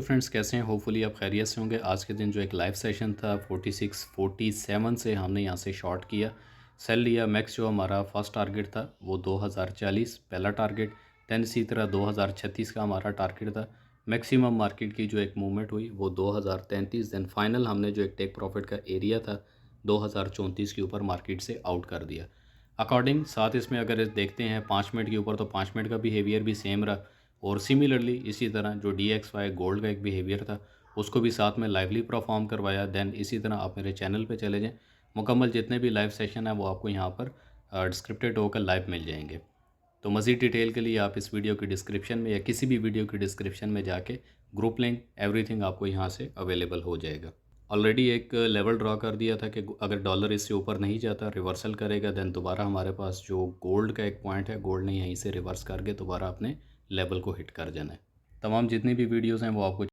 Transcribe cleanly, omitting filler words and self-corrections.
तो फ्रेंड्स कैसे हैं? होपफुली आप खैरियत से होंगे। आज के दिन जो एक लाइव सेशन था 46 47 से हमने यहाँ से शॉर्ट किया, सेल लिया। मैक्स जो हमारा फर्स्ट टारगेट था वो 2040 पहला टारगेट, दैन इसी तरह 2036 का हमारा टारगेट था। मैक्सिमम मार्केट की जो एक मूवमेंट हुई वो 2033, दैन फाइनल हमने जो एक टेक प्रॉफिट का एरिया था 2034 के ऊपर मार्केट से आउट कर दिया। अकॉर्डिंग साथ इसमें अगर देखते हैं 5 मिनट के ऊपर, तो 5 मिनट का बिहेवियर भी सेम रहा। और सिमिलरली इसी तरह जो DXY गोल्ड का एक बिहेवियर था उसको भी साथ में लाइवली परफॉर्म करवाया। दैन इसी तरह आप मेरे चैनल पे चले जाएं, मुकम्मल जितने भी लाइव सेशन है वो आपको यहाँ पर डिस्क्रिप्टेड होकर लाइव मिल जाएंगे। तो मज़ीद डिटेल के लिए आप इस वीडियो की डिस्क्रिप्शन में या किसी भी वीडियो की डिस्क्रिप्शन में जाके ग्रुप लिंक एवरीथिंग आपको यहाँ से अवेलेबल हो जाएगा। ऑलरेडी एक लेवल ड्रॉ कर दिया था कि अगर डॉलर इससे ऊपर नहीं जाता, रिवर्सल करेगा, देन दोबारा हमारे पास जो गोल्ड का एक पॉइंट है, गोल्ड ने यहीं से रिवर्स करके दोबारा अपने लेवल को हिट कर जाना है। तमाम जितनी भी वीडियोस हैं वो आपको